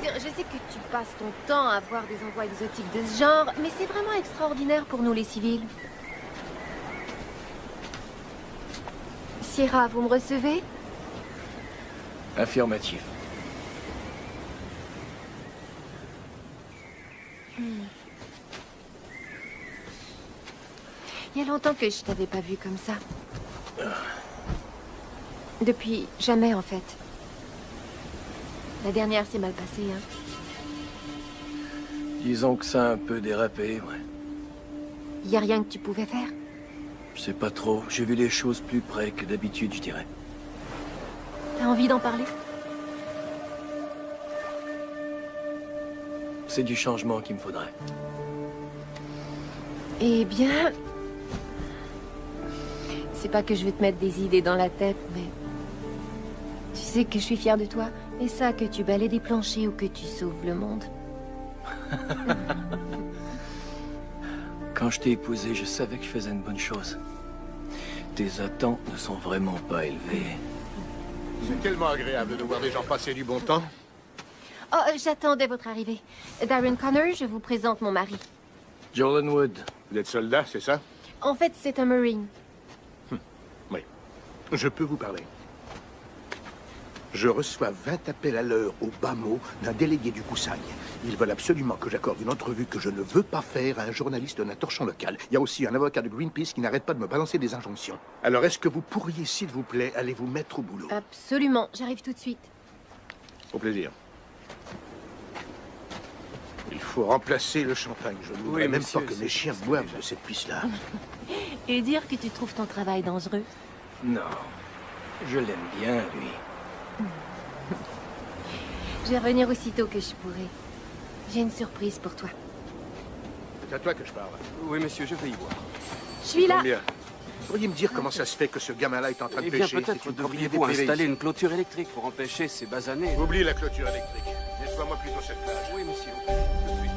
dire, je sais que tu passes ton temps à voir des endroits exotiques de ce genre, mais c'est vraiment extraordinaire pour nous les civils. Sierra, vous me recevez? Affirmatif. Il y a longtemps que je t'avais pas vu comme ça. Depuis jamais, en fait. La dernière s'est mal passée, hein. Disons que ça a un peu dérapé, ouais. Y a rien que tu pouvais faire? Je sais pas trop. J'ai vu les choses plus près que d'habitude, je dirais. T'as envie d'en parler? C'est du changement qu'il me faudrait. Eh bien... C'est pas que je veux te mettre des idées dans la tête, mais... Tu sais que je suis fière de toi. Et ça, que tu balayes des planchers ou que tu sauves le monde. Quand je t'ai épousé, je savais que je faisais une bonne chose. Tes attentes ne sont vraiment pas élevées. C'est tellement agréable de voir des gens passer du bon temps. Oh, j'attendais votre arrivée. Darren Connor, je vous présente mon mari. Jolan Wood. Vous êtes soldat, c'est ça? En fait, c'est un Marine. Oui. Je peux vous parler. Je reçois 20 appels à l'heure au bas mot d'un délégué du Koussaï. Ils veulent absolument que j'accorde une entrevue que je ne veux pas faire à un journaliste d'un torchon local. Il y a aussi un avocat de Greenpeace qui n'arrête pas de me balancer des injonctions. Alors, est-ce que vous pourriez, s'il vous plaît, aller vous mettre au boulot? Absolument, j'arrive tout de suite. Au plaisir. Il faut remplacer le champagne. Je ne voudrais même pas que mes chiens boivent de cette pisse-là. Et dire que tu trouves ton travail dangereux? Non. Je l'aime bien, lui. Je vais revenir aussitôt que je pourrai. J'ai une surprise pour toi. C'est à toi que je parle. Oui, monsieur, je vais y voir. Je suis là. Combien? Vous pourriez me dire comment ça se fait que ce gamin-là est en train de Eh bien, pêcher? peut-être C'est une devriez-vous propriété privée installer ici. une clôture électrique pour empêcher ces basanés. Oublie la clôture électrique. Nettoie-moi plutôt cette plage. Oui, monsieur. Tout de suite.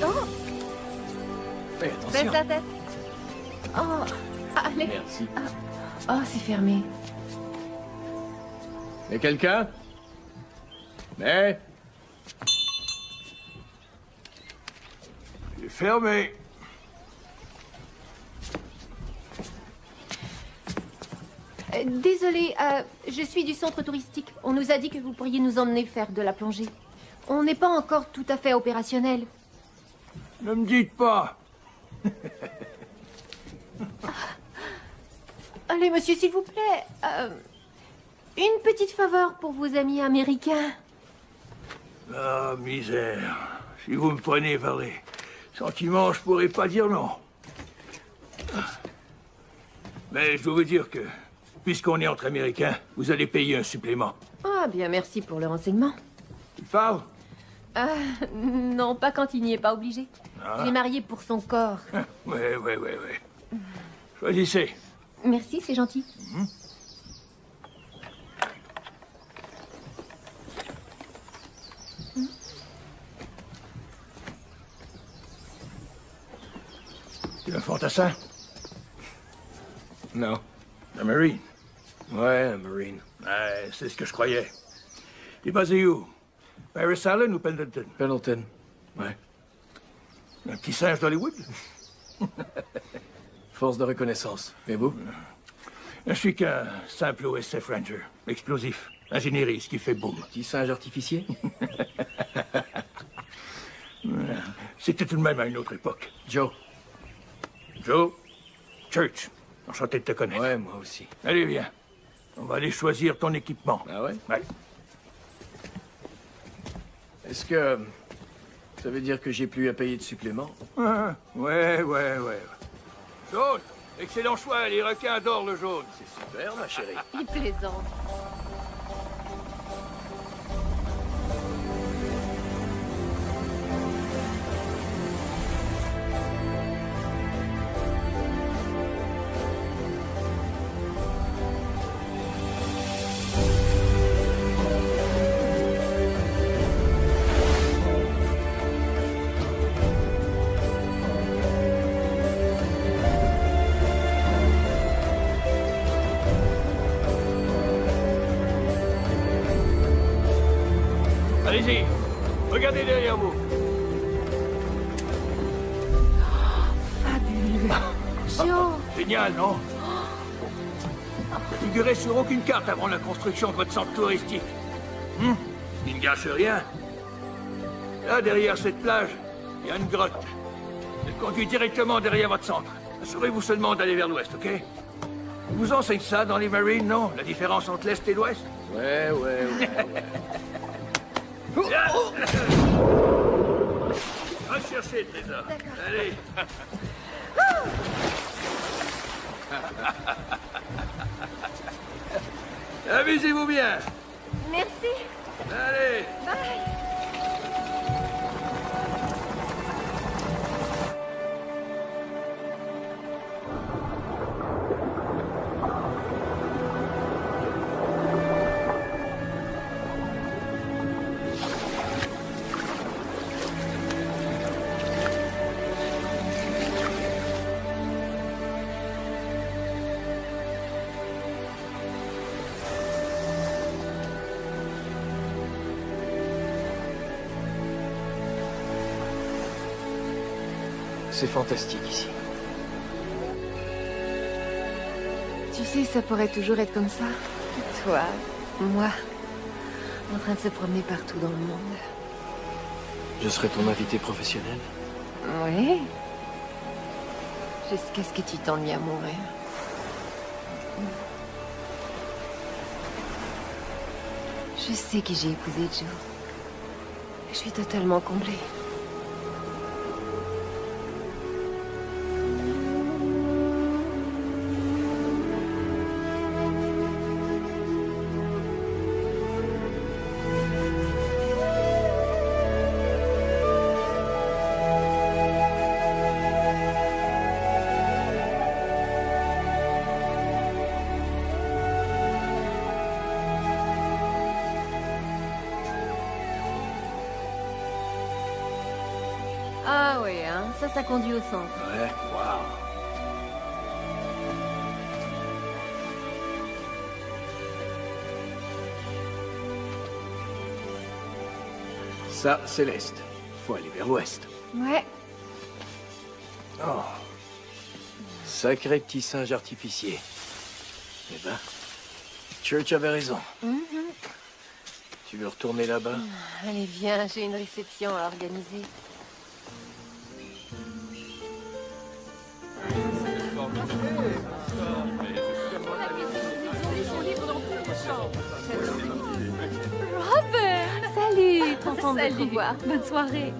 Oh, Fais baisse attention. la tête. Oh, allez. Merci. Oh, c'est fermé. Y a quelqu'un? Mais... C'est fermé. Désolée, je suis du centre touristique. On nous a dit que vous pourriez nous emmener faire de la plongée. On n'est pas encore tout à fait opérationnel. Ne me dites pas. Allez, monsieur, s'il vous plaît. Une petite faveur pour vos amis américains. Ah, misère. Si vous me prenez vers les sentiments, je pourrais pas dire non. Mais je dois vous dire que, puisqu'on est entre Américains, vous allez payer un supplément. Ah, bien, merci pour le renseignement. Tu parles? Non, pas quand il n'y est pas obligé. Je l'ai marié pour son corps. Ouais. Choisissez. Merci, c'est gentil. Tu es un fantassin? Non. Un Marine? Ouais, un Marine. Ouais, c'est ce que je croyais. T'es basé où? Paris Island ou Pendleton? Pendleton. Ouais. Un petit singe d'Hollywood? Force de reconnaissance. Et vous? Je suis qu'un simple OSF Ranger. Explosif. Ingénierie, ce qui fait boum. Petit singe artificier? C'était tout de même à une autre époque. Joe. Joe? Church. Enchanté de te connaître. Ouais, moi aussi. Allez, viens. On va aller choisir ton équipement. Ah ouais? Ouais. Est-ce que... ça veut dire que j'ai plus à payer de supplément? Ouais. Jaune! Excellent choix, les requins adorent le jaune. C'est super, ma chérie. Il plaisante. Allez-y. Regardez derrière vous. Fabuleux. Joe. Génial, non? Figurez sur aucune carte avant la construction de votre centre touristique. Il ne gâche rien. Là, derrière cette plage, il y a une grotte. Elle conduit directement derrière votre centre. Assurez-vous seulement d'aller vers l'ouest, ok? On vous enseigne ça dans les Marines, non? La différence entre l'est et l'ouest? Ouais. Va chercher le trésor. Allez. Amusez-vous bien. Merci. Allez. Bye. C'est fantastique ici. Tu sais, ça pourrait toujours être comme ça. Toi, moi, en train de se promener partout dans le monde. Je serai ton invité professionnel. Oui. Jusqu'à ce que tu t'ennuies à mourir. Je sais qui j'ai épousé, Joe. Je suis totalement comblée. Ah oui, hein, ça conduit au centre. Ouais, waouh. Ça, c'est l'est. Faut aller vers l'ouest. Ouais. Oh. Sacré petit singe artificier. Eh ben, Church avait raison. Tu veux retourner là-bas? Allez, viens, j'ai une réception à organiser. Robert! Salut! Content de te revoir. Bonne soirée.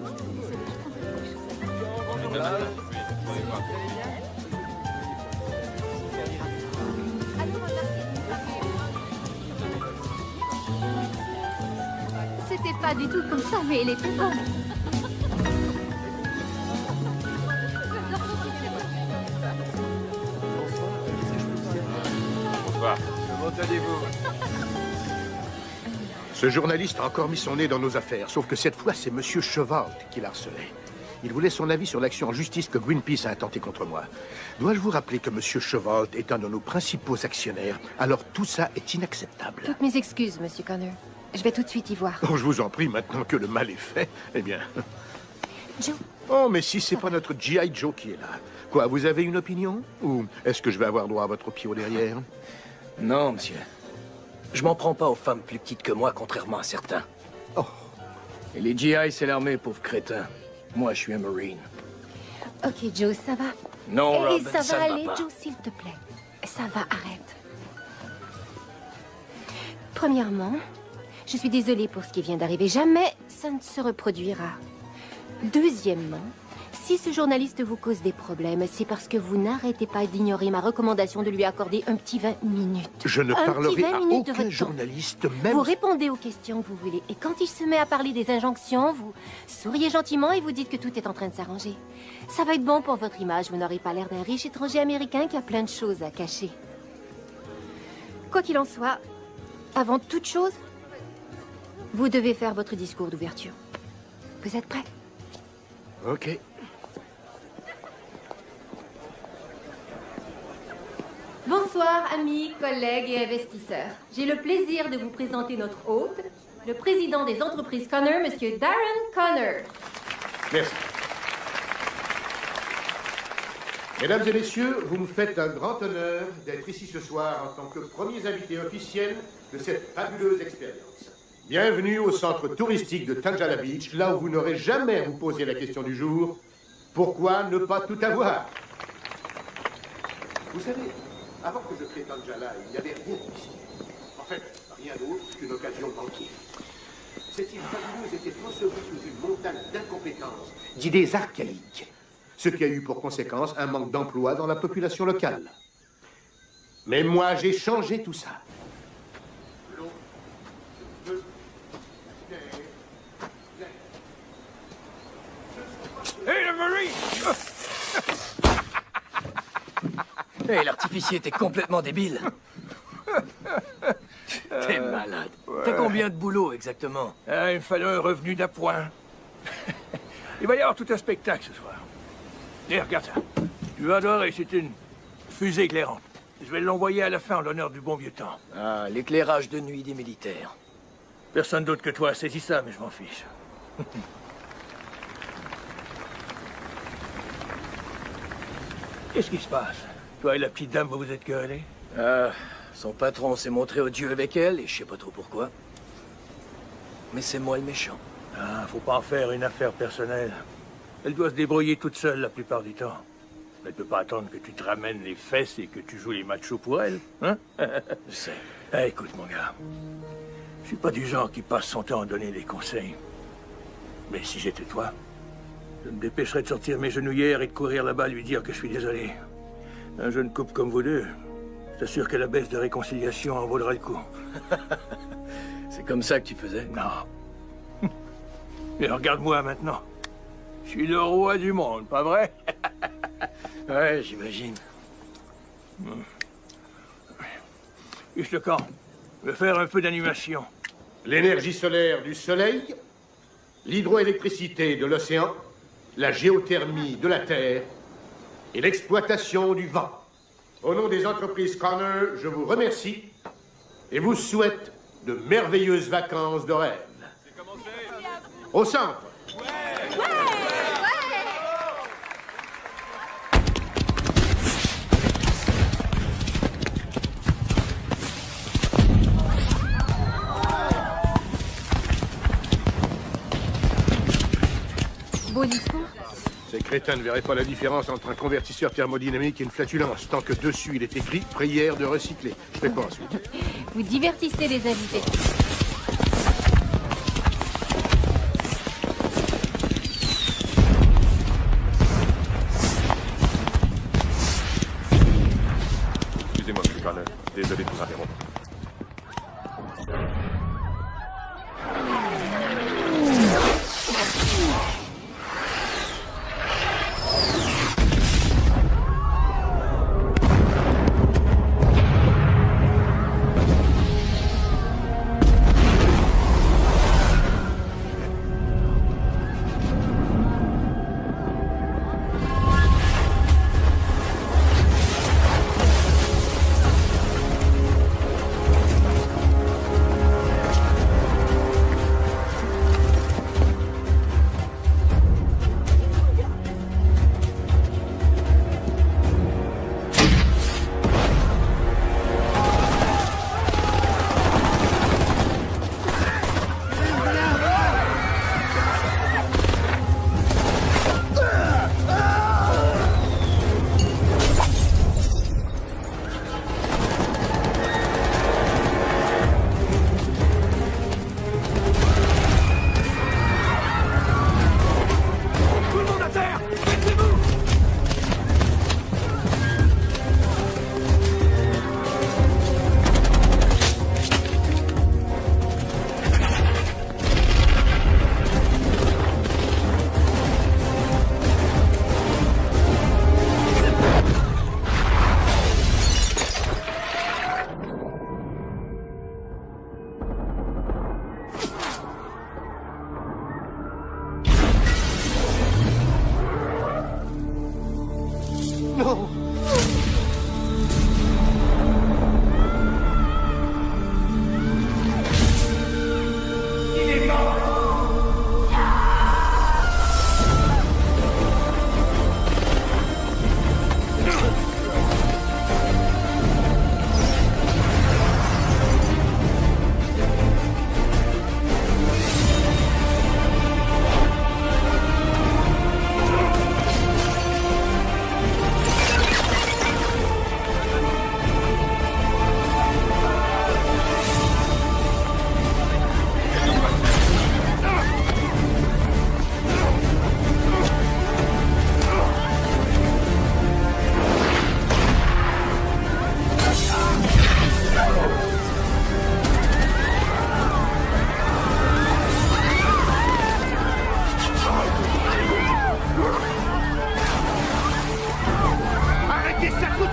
C'était pas du tout comme ça, mais elle était bonne. Bonsoir. Comment allez-vous? Ce journaliste a encore mis son nez dans nos affaires, sauf que cette fois, c'est Monsieur Cheval qui l'harcelait. Il voulait son avis sur l'action en justice que Greenpeace a intentée contre moi. Dois-je vous rappeler que Monsieur Cheval est un de nos principaux actionnaires, alors tout ça est inacceptable. Toutes mes excuses, Monsieur Connor. Je vais tout de suite y voir. Oh, je vous en prie, maintenant que le mal est fait, eh bien... Joe, Oh, mais si c'est pas notre G.I. Joe qui est là. Quoi, vous avez une opinion? Ou est-ce que je vais avoir droit à votre pied au derrière? Non, monsieur. Je m'en prends pas aux femmes plus petites que moi, contrairement à certains. Oh. Et les GI, c'est l'armée, pauvre crétin. Moi, je suis un Marine. ok, Joe, ça va? Non, Et Rob, ça va ne aller, va pas. Joe, s'il te plaît. Ça va, arrête. Premièrement, je suis désolée pour ce qui vient d'arriver. Jamais ça ne se reproduira. Deuxièmement, si ce journaliste vous cause des problèmes, c'est parce que vous n'arrêtez pas d'ignorer ma recommandation de lui accorder un petit 20 minutes. Je ne Un parlerai petit 20 à minutes de aucun votre temps. journaliste, même... Vous répondez aux questions que vous voulez. Et quand il se met à parler des injonctions, vous souriez gentiment et vous dites que tout est en train de s'arranger. Ça va être bon pour votre image. Vous n'aurez pas l'air d'un riche étranger américain qui a plein de choses à cacher. Quoi qu'il en soit, avant toute chose, vous devez faire votre discours d'ouverture. Vous êtes prêts? Ok. Bonsoir, amis, collègues et investisseurs. J'ai le plaisir de vous présenter notre hôte, le président des entreprises Connor, Monsieur Darren Connor. Merci. Mesdames et messieurs, vous me faites un grand honneur d'être ici ce soir en tant que premiers invités officiels de cette fabuleuse expérience. Bienvenue au centre touristique de Tanjala Beach, là où vous n'aurez jamais à vous poser la question du jour, pourquoi ne pas tout avoir? Vous savez, avant que je crée Tanjala, il n'y avait rien ici. En fait, rien d'autre qu'une occasion manquée. Cette île fabuleuse était ensevelie sous une montagne d'incompétence, d'idées archaïques, ce qui a eu pour conséquence un manque d'emploi dans la population locale. Mais moi, j'ai changé tout ça. Hé, le Marine! Hé, l'artificier était complètement débile. T'es malade. T'as combien de boulot exactement? Il me fallait un revenu d'appoint. Il va y avoir tout un spectacle ce soir. Et regarde ça. Tu vas adorer, c'est une fusée éclairante. Je vais l'envoyer à la fin en l'honneur du bon vieux temps. Ah, l'éclairage de nuit des militaires. Personne d'autre que toi a saisi ça, mais je m'en fiche. Qu'est-ce qui se passe? Toi et la petite dame, vous vous êtes querellés? Son patron s'est montré odieux avec elle, et je sais pas trop pourquoi. Mais c'est moi le méchant. Ah, faut pas en faire une affaire personnelle. Elle doit se débrouiller toute seule la plupart du temps. Elle peut pas attendre que tu te ramènes les fesses et que tu joues les machos pour elle, hein? Je sais. Écoute, mon gars. Je suis pas du genre qui passe son temps à donner des conseils. Mais si j'étais toi, je me dépêcherais de sortir mes genouillères et de courir là-bas lui dire que je suis désolé. Un jeune couple comme vous deux, je t'assure que la baisse de réconciliation en vaudra le coup. C'est comme ça que tu faisais? Non. Et regarde-moi maintenant. Je suis le roi du monde, pas vrai? Ouais, j'imagine. Juste le camp. Je vais faire un peu d'animation. L'énergie solaire du soleil, l'hydroélectricité de l'océan, la géothermie de la terre et l'exploitation du vent. Au nom des entreprises Connor, je vous remercie et vous souhaite de merveilleuses vacances de rêve. Au centre. Beau discours. Ces crétins ne verraient pas la différence entre un convertisseur thermodynamique et une flatulence, tant que dessus il est écrit « Prière de recycler ». Je fais quoi ensuite? Vous divertissez les invités. Excusez-moi, M. Connor. Désolé de vous interrompre.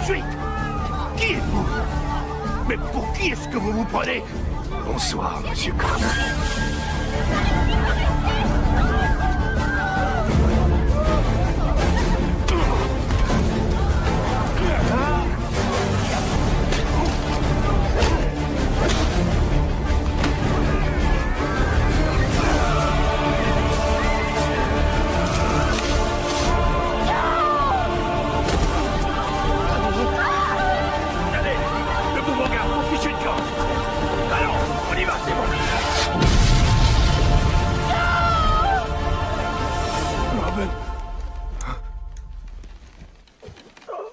suite! Qui êtes-vous? Mais pour qui est-ce que vous vous prenez? Bonsoir, monsieur Connor.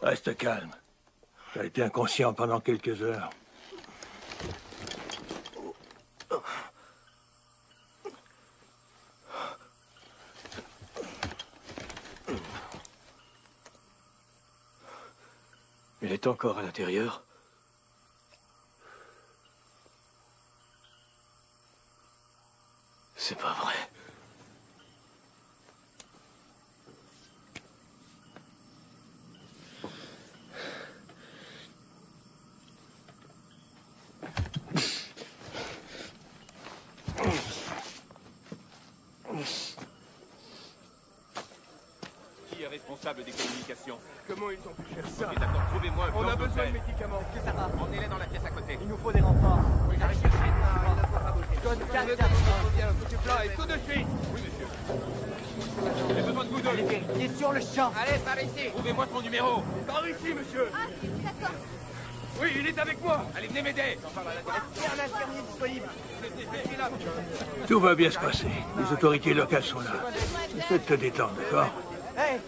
Reste calme. T'as été inconscient pendant quelques heures. Il est encore à l'intérieur? C'est pas vrai. Qui est responsable des communications? Comment ils ont pu faire ça? Ok, d'accord, trouvez-moi un plan On a de besoin de fait. médicaments. Est-ce que ça va? Emmenez-les dans la pièce à côté. Il nous faut des renforts. Oui, j'arrive chercher. Monsieur Plan, et tout de suite. Oui, monsieur. J'ai besoin de vous deux. Allez vérifier sur le champ. Allez, par ici. Trouvez-moi son numéro. Par ici, monsieur. Ah, d'accord. Oui, il est avec moi. Allez, venez m'aider. Il y a un infirmier disponible. Tout va bien se passer. Les autorités locales sont là. Essaie de te détendre, d'accord? Hey,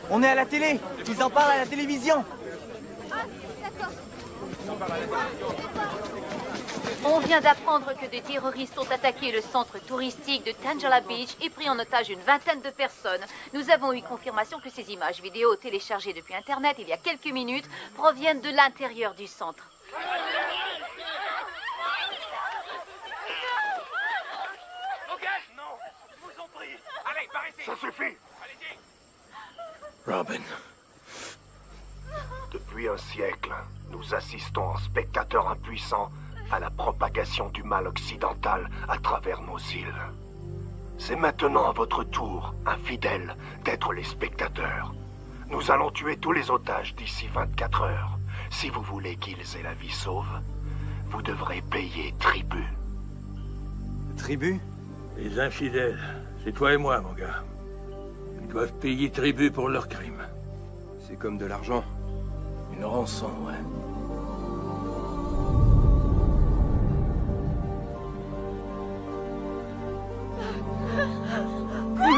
on est à la télé. Ils en parlent à la télévision. On vient d'apprendre que des terroristes ont attaqué le centre touristique de Tangela Beach et pris en otage une vingtaine de personnes. Nous avons eu confirmation que ces images vidéo téléchargées depuis Internet il y a quelques minutes proviennent de l'intérieur du centre. Non, je vous en prie. Allez, par ici. Ça suffit. Robin. Depuis un siècle, nous assistons en spectateurs impuissants à la propagation du mal occidental à travers nos îles. C'est maintenant à votre tour, infidèles, d'être les spectateurs. Nous allons tuer tous les otages d'ici 24 heures. Si vous voulez qu'ils aient la vie sauve, vous devrez payer tribut. Tribu? Les infidèles, c'est toi et moi, mon gars. Ils doivent payer tribut pour leurs crimes. C'est comme de l'argent. Une rançon, ouais.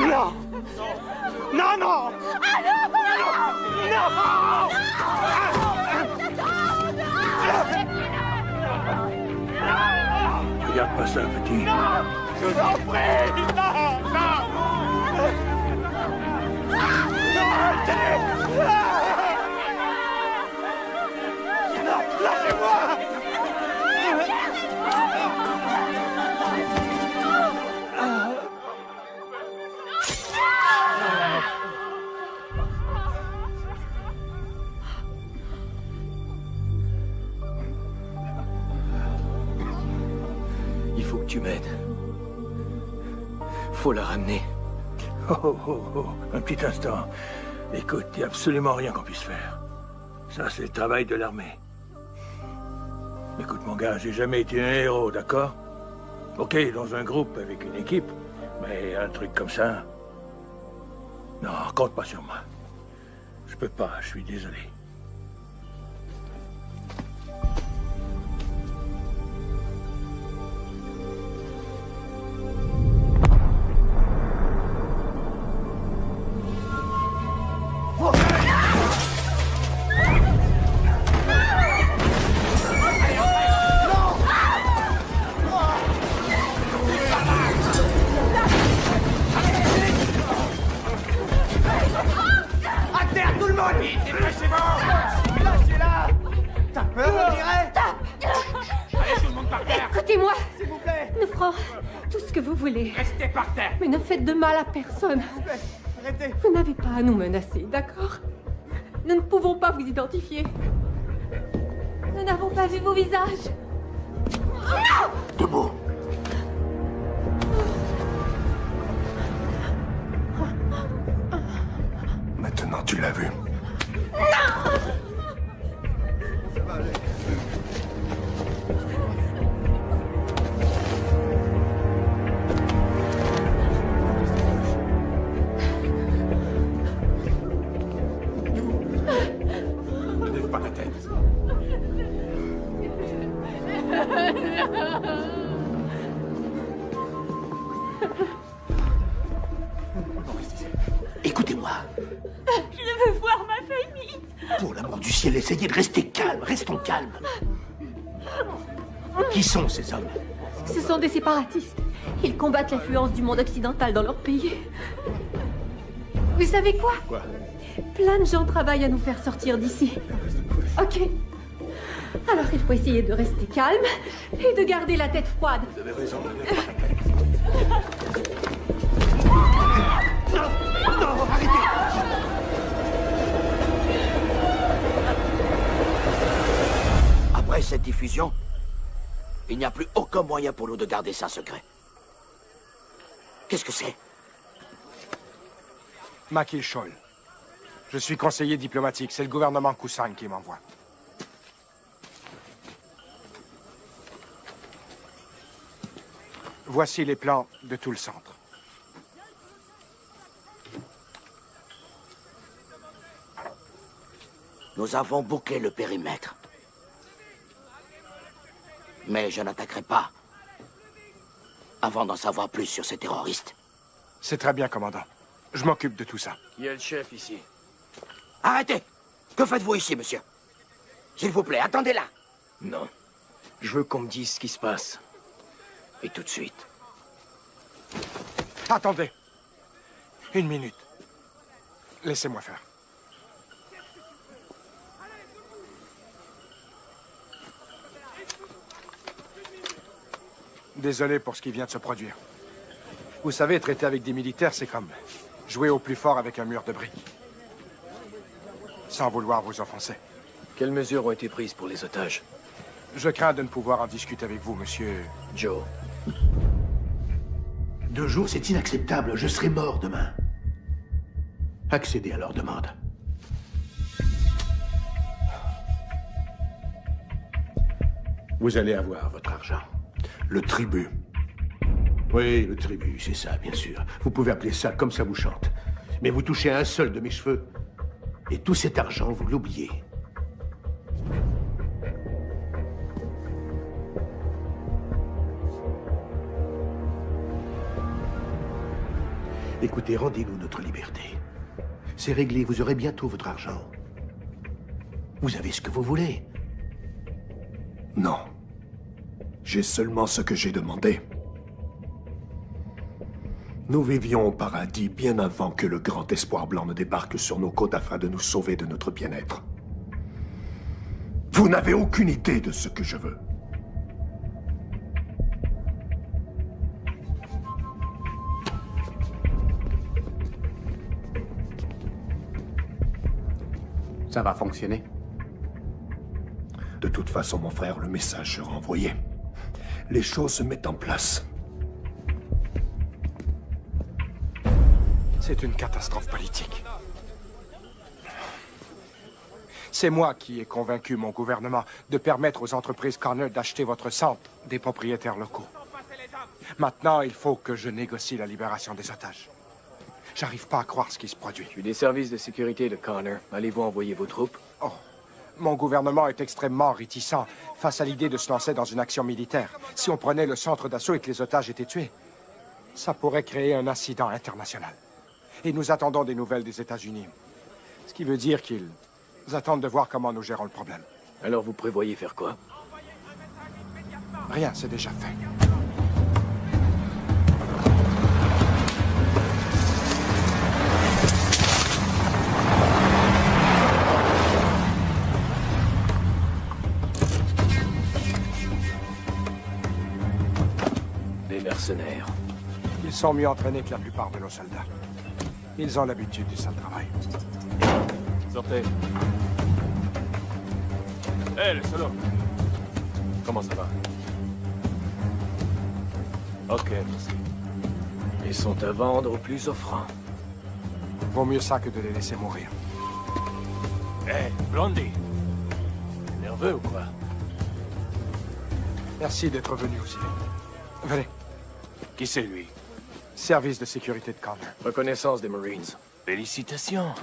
Non! Non, non! Regarde pas ça, petit. Je vous en prie! Non! Non! Non, arrêtez! Non, lâchez-moi! Il faut que tu m'aides. Faut la ramener. Oh, oh, oh, oh, un petit instant. Écoute, il n'y a absolument rien qu'on puisse faire. Ça, c'est le travail de l'armée. Écoute, mon gars, j'ai jamais été un héros, d'accord? Ok, dans un groupe, avec une équipe, mais un truc comme ça... Non, compte pas sur moi. Je peux pas, je suis désolé. À terre, tout le monde! Dépêchez-vous! Lâchez-la! T'as peur, on dirait? Allez, tout le monde par terre. Écoutez-moi, S'il vous plaît! nous ferons tout ce que vous voulez. Restez par terre. Mais ne faites de mal à personne. Arrêtez! Vous n'avez pas à nous menacer, d'accord? Nous ne pouvons pas vous identifier. Nous n'avons pas vu vos visages. Debout. Maintenant, tu l'as vu. Lève pas la tête. Écoutez-moi. Je veux voir ma famille. Pour l'amour du ciel, essayez de rester calme. Restons calmes. Qui sont ces hommes? Ce sont des séparatistes. Ils combattent l'influence du monde occidental dans leur pays. Vous savez quoi? Quoi? Plein de gens travaillent à nous faire sortir d'ici. Ok. Alors il faut essayer de rester calme et de garder la tête froide. Vous avez raison, lève pas la tête. Non, arrêtez! Après cette diffusion, il n'y a plus aucun moyen pour nous de garder ça secret. Qu'est-ce que c'est? Makil Scholl. Je suis conseiller diplomatique. C'est le gouvernement Kusang qui m'envoie. Voici les plans de tout le centre. Nous avons bouclé le périmètre. Mais je n'attaquerai pas avant d'en savoir plus sur ces terroristes. C'est très bien, commandant. Je m'occupe de tout ça. Qui est le chef ici? Arrêtez! Que faites-vous ici, monsieur? S'il vous plaît, attendez là! Non. Je veux qu'on me dise ce qui se passe. Et tout de suite. Attendez. Une minute. Laissez-moi faire. Désolé pour ce qui vient de se produire. Vous savez, traiter avec des militaires, c'est comme jouer au plus fort avec un mur de briques. Sans vouloir vous offenser. Quelles mesures ont été prises pour les otages? Je crains de ne pouvoir en discuter avec vous, monsieur... Joe. 2 jours, c'est inacceptable. Je serai mort demain. Accédez à leur demande. Vous allez avoir votre argent. Le tribut. Oui, le tribut, c'est ça, bien sûr. Vous pouvez appeler ça comme ça vous chante. Mais vous touchez un seul de mes cheveux, et tout cet argent, vous l'oubliez. Écoutez, rendez-nous notre liberté. C'est réglé, vous aurez bientôt votre argent. Vous avez ce que vous voulez. Non. J'ai seulement ce que j'ai demandé. Nous vivions au paradis bien avant que le grand espoir blanc ne débarque sur nos côtes afin de nous sauver de notre bien-être. Vous n'avez aucune idée de ce que je veux. Ça va fonctionner. De toute façon, mon frère, le message sera envoyé. Les choses se mettent en place. C'est une catastrophe politique. C'est moi qui ai convaincu mon gouvernement de permettre aux entreprises Connor d'acheter votre centre des propriétaires locaux. Maintenant, il faut que je négocie la libération des otages. J'arrive pas à croire ce qui se produit. Je suis des services de sécurité de Connor. Allez-vous envoyer vos troupes? Oh, mon gouvernement est extrêmement réticent face à l'idée de se lancer dans une action militaire. Si on prenait le centre d'assaut et que les otages étaient tués, ça pourrait créer un incident international. Et nous attendons des nouvelles des États-Unis. Ce qui veut dire qu'ils attendent de voir comment nous gérons le problème. Alors vous prévoyez faire quoi? Rien, c'est déjà fait. Des mercenaires. Ils sont mieux entraînés que la plupart de nos soldats. Ils ont l'habitude du sale travail. So, Sortez. Hé, les solos. Comment ça va? Ok, merci. Ils sont à vendre au plus offrant. Vaut mieux ça que de les laisser mourir. Hé, Blondie. T'es nerveux ou quoi? Merci d'être venu aussi. Venez. Qui c'est, lui? Service de sécurité de Connor. Reconnaissance des Marines. Félicitations.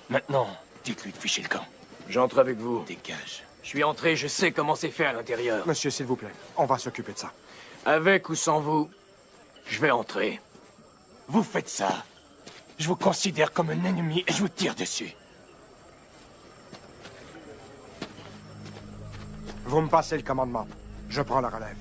Maintenant, dites-lui de ficher le camp. J'entre avec vous. Dégage. Je suis entré, je sais comment c'est fait à l'intérieur. Monsieur, s'il vous plaît, on va s'occuper de ça. Avec ou sans vous, je vais entrer. Vous faites ça. Je vous considère comme un ennemi et je vous tire dessus. Vous me passez le commandement. Je prends la relève.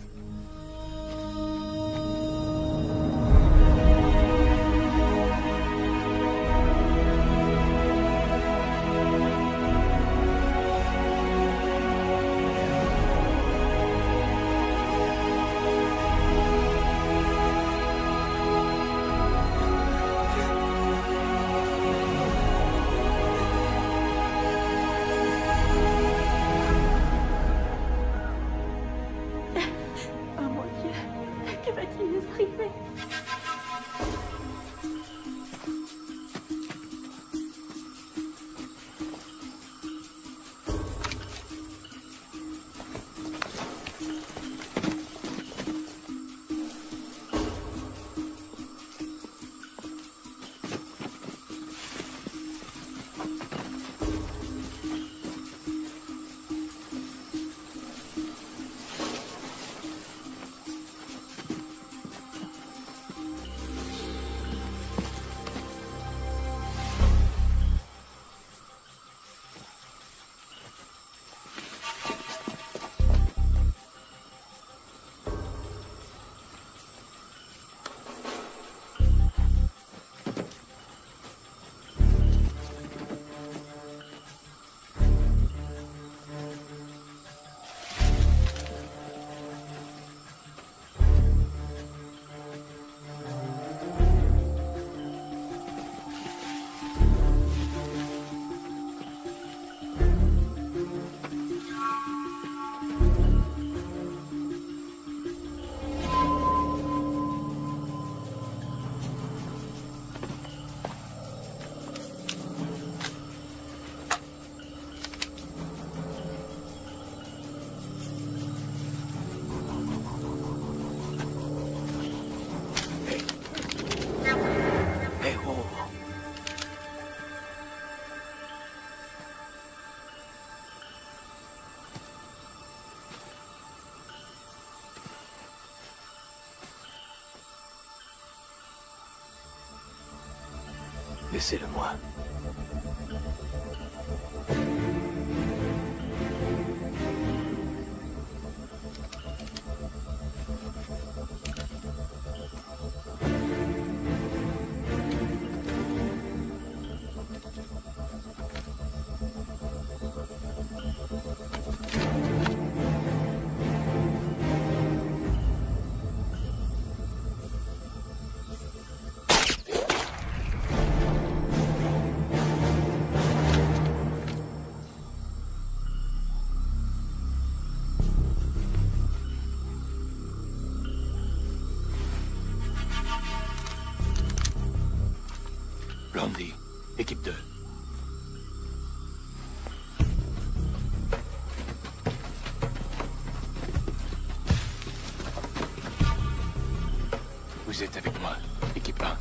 Laissez-le-moi. Blondie, équipe 2. Vous êtes avec moi, équipe 1.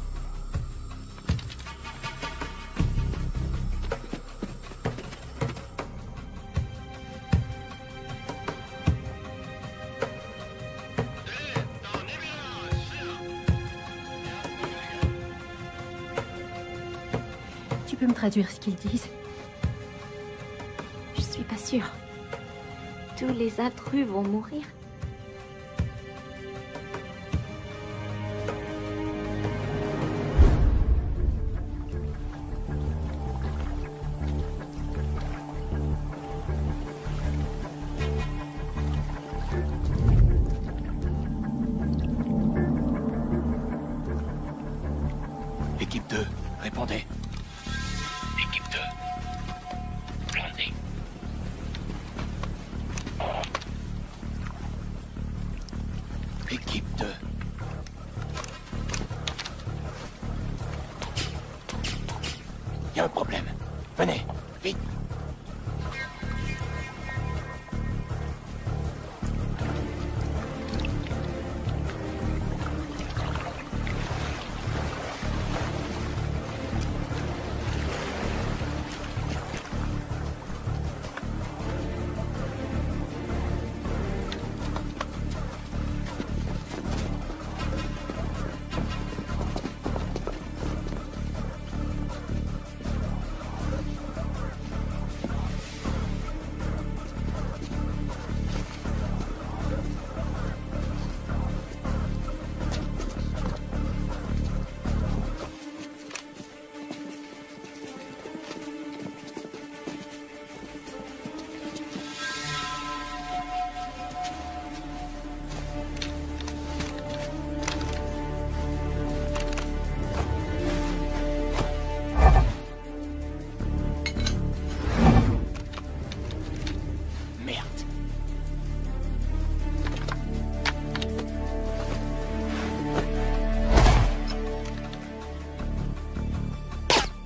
Tu peux me traduire ce qu'ils disent? Je suis pas sûre. Tous les intrus vont mourir. Équipe 2, répondez. Équipe 2. y a un problème. Venez, vite.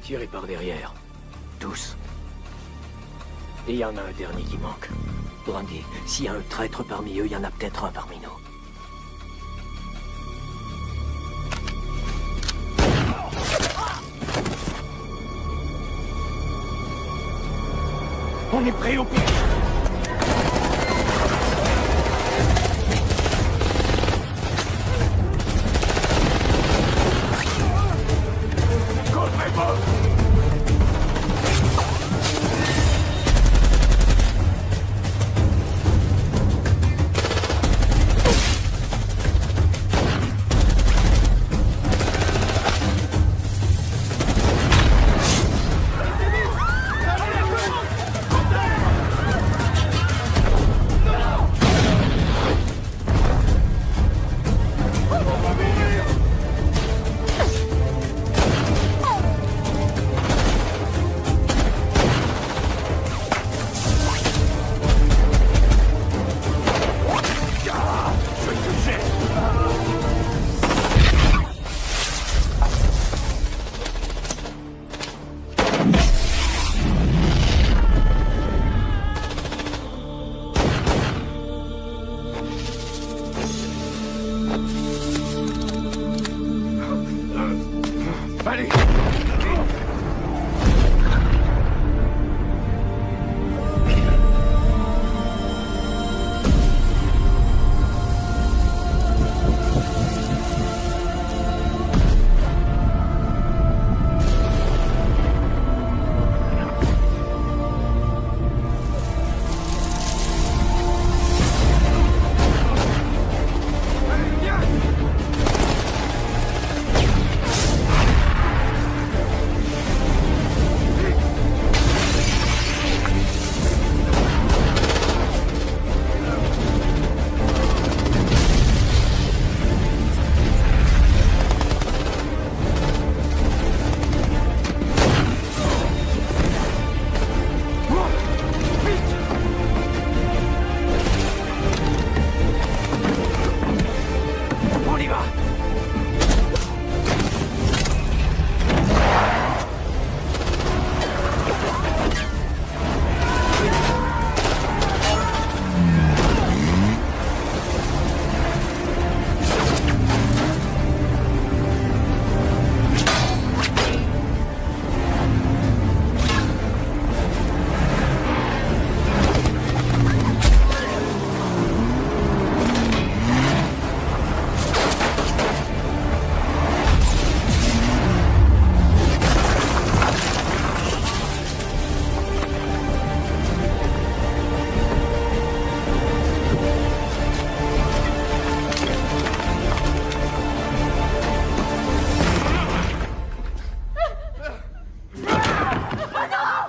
Tirez par derrière. Tous. Et il y en a un dernier qui manque. Brandy, s'il y a un traître parmi eux, il y en a peut-être un parmi nous. On est prêt au pire.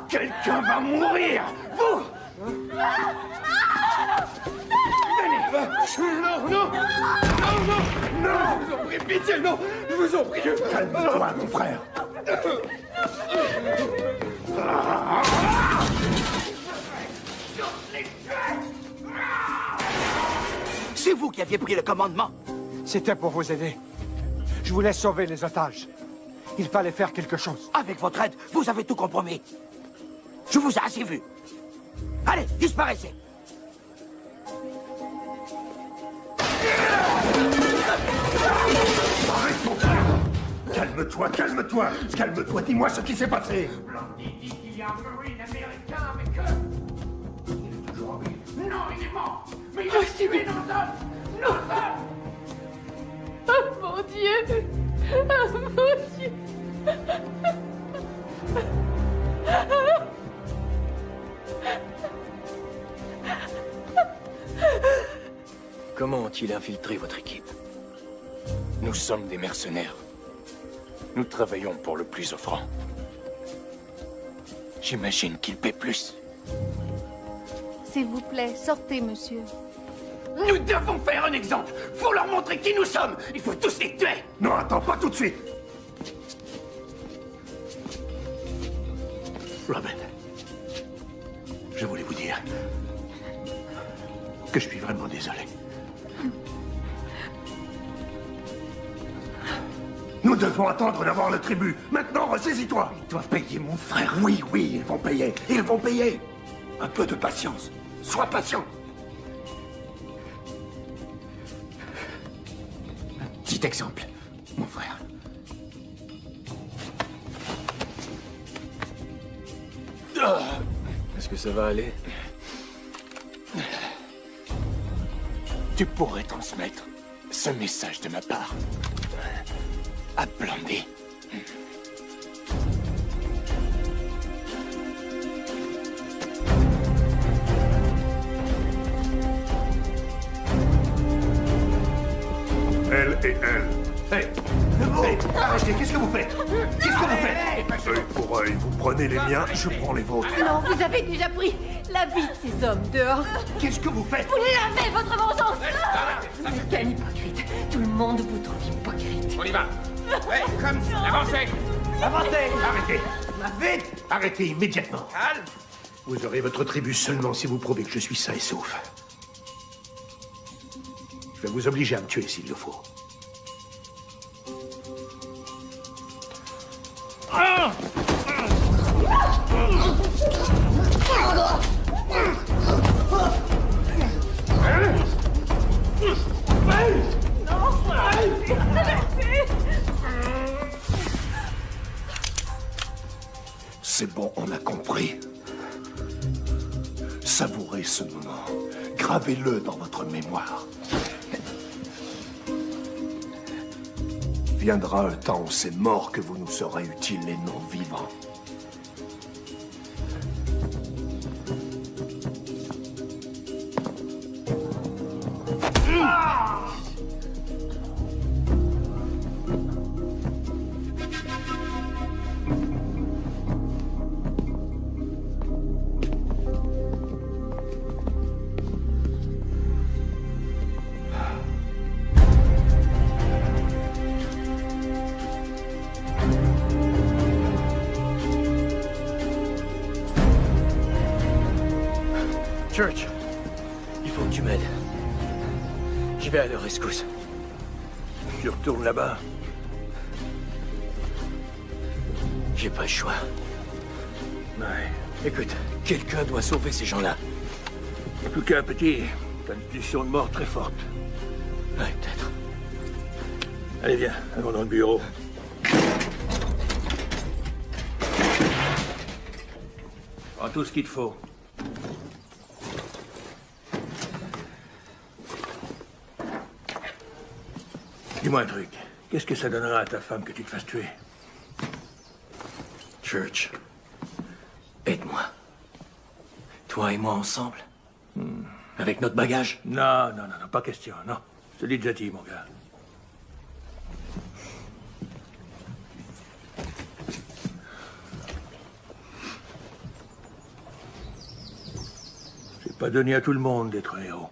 Quelqu'un va mourir! Vous! Venez! Non, non! Non, non! Non! Je vous en prie, pitié, non! Je vous en prie! Calme-toi, mon frère! C'est vous qui aviez pris le commandement. C'était pour vous aider. Je voulais sauver les otages. Il fallait faire quelque chose. Avec votre aide, vous avez tout compromis. Je vous ai assez vu. Allez, disparaissez. Arrête ton frère. Calme-toi, calme-toi. Calme-toi, dis-moi ce qui s'est passé. Blondie dit qu'il y a un marine américain avec eux. Il est toujours en vie. Non, il est mort. Mais il a tué nos hommes. Nos hommes. Oh mon Dieu. Oh mon Dieu. Comment ont-ils infiltré votre équipe? Nous sommes des mercenaires. Nous travaillons pour le plus offrant. J'imagine qu'ils paient plus. S'il vous plaît, sortez, monsieur. Nous devons faire un exemple. Faut leur montrer qui nous sommes. Il faut tous les tuer. Non, attends, pas tout de suite. Robin, je voulais vous dire que je suis vraiment désolé. Nous devons attendre d'avoir le tribut. Maintenant, ressaisis-toi. Ils doivent payer mon frère. Oui, oui, ils vont payer. Ils vont payer. Un peu de patience. Sois patient. Petit exemple, mon frère. Est-ce que ça va aller? Tu pourrais transmettre ce message de ma part à Blondie. Elle et elle. Hey, arrêtez, qu'est-ce que vous faites? Qu'est-ce que vous faites? Œil pour œil, vous prenez les miens, je prends les vôtres. Non, vous avez déjà pris la vie de ces hommes dehors. Qu'est-ce que vous faites? Vous l'avez, votre vengeance. Vous êtes qu'un hypocrite. Tout le monde vous trouve hypocrite. On y va. Ouais, comme ça. Avancez. Avancez! Arrêtez! Vite! Arrêtez immédiatement. Calme. Vous aurez votre tribut seulement si vous prouvez que je suis sain et sauf. Je vais vous obliger à me tuer s'il le faut. C'est bon, on a compris. Savourez ce moment. Gravez-le dans votre mémoire. Viendra un temps où c'est mort que vous nous serez utiles et non vivants. Church, il faut que tu m'aides. Je vais à leur rescousse. Tu retournes là-bas. J'ai pas le choix. Ouais. Écoute, quelqu'un doit sauver ces gens-là. En tout cas, petit, t'as une pulsion de mort très forte. Ouais, peut-être. Allez, viens, allons dans le bureau. Prends tout ce qu'il te faut. Dis-moi un truc. Qu'est-ce que ça donnera à ta femme que tu te fasses tuer? Church, aide-moi. Toi et moi ensemble. Avec notre bagage. Non, non, non, non, pas question, non. Je te l'ai déjà dit, mon gars. C'est pas donné à tout le monde d'être un héros.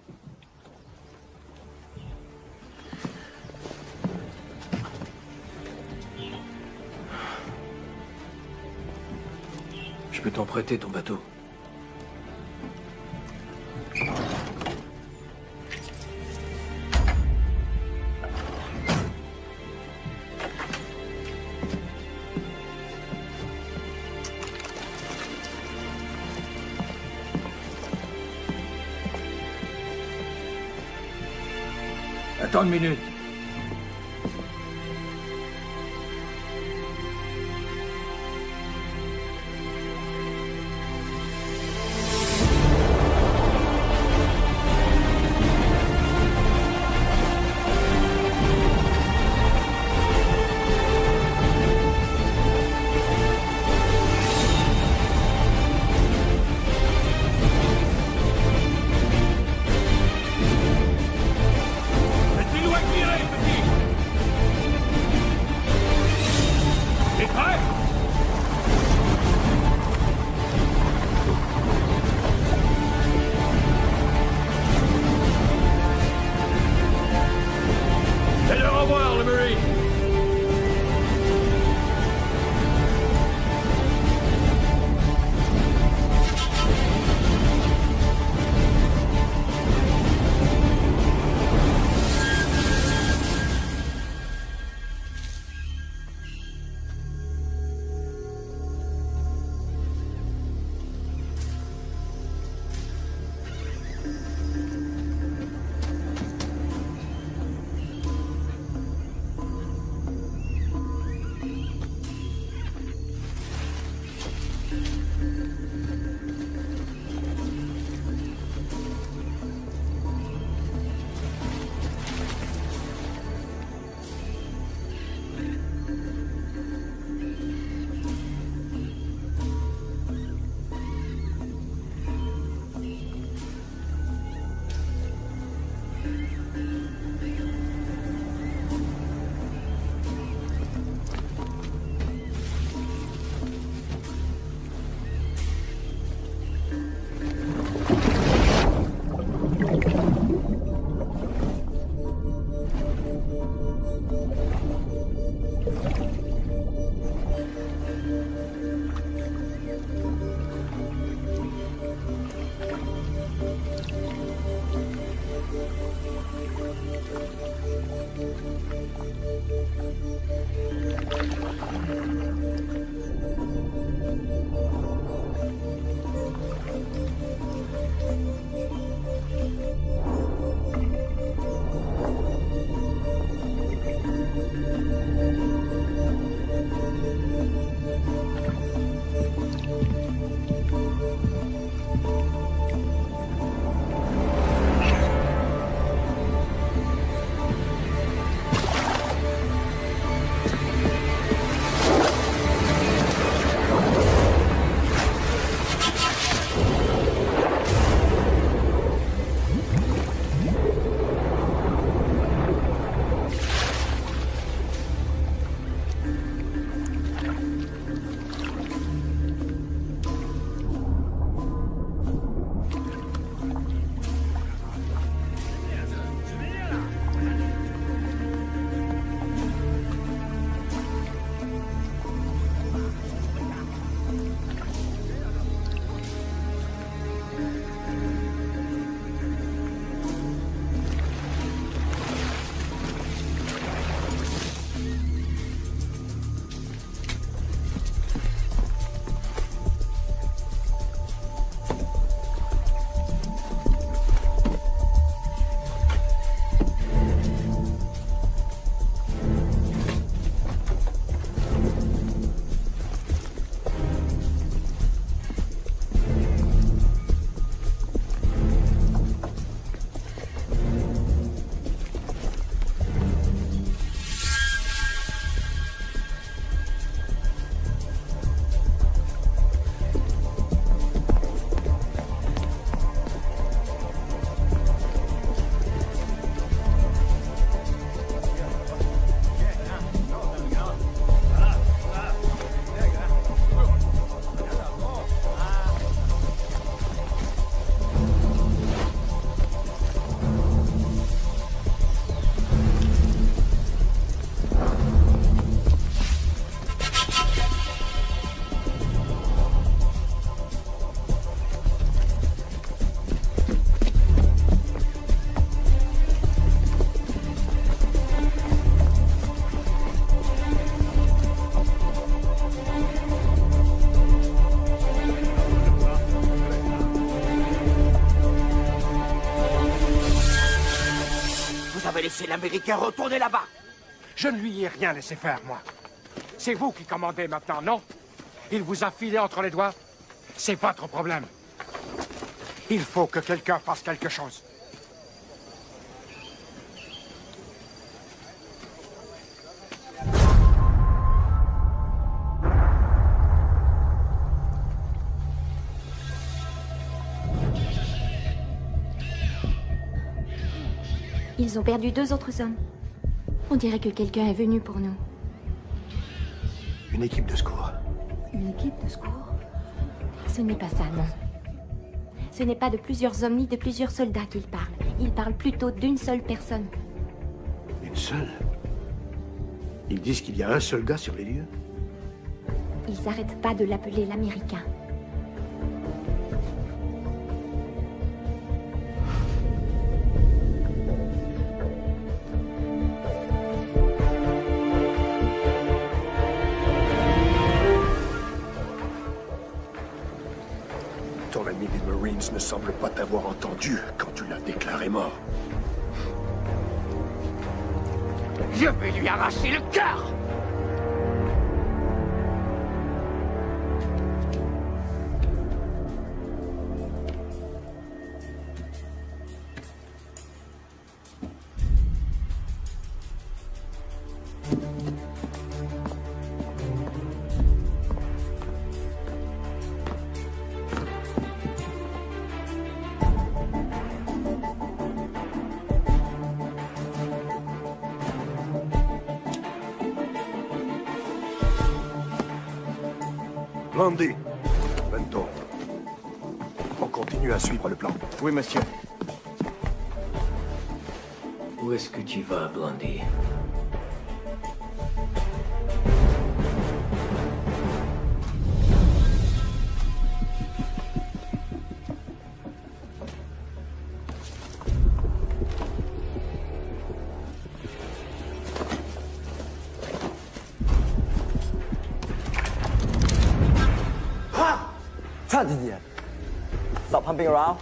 Je peux t'en prêter ton bateau. tant de minutes. Laissez-nous agir avez laissé l'Américain retourner là-bas. Je ne lui ai rien laissé faire, moi. C'est vous qui commandez maintenant, non? Il vous a filé entre les doigts? C'est votre problème. Il faut que quelqu'un fasse quelque chose. Ils ont perdu 2 autres hommes. On dirait que quelqu'un est venu pour nous. Une équipe de secours. Une équipe de secours? Ce n'est pas ça, non. Ce n'est pas de plusieurs hommes ni de plusieurs soldats qu'ils parlent. Ils parlent plutôt d'une seule personne. Une seule? Ils disent qu'il y a un seul gars sur les lieux? Ils n'arrêtent pas de l'appeler l'Américain. Ton ami des Marines ne semble pas t'avoir entendu quand tu l'as déclaré mort. Je vais lui arracher le cœur! Blondie, Bento, on continue à suivre le plan. Oui, monsieur. Où est-ce que tu vas, Blondie? Stop humping around.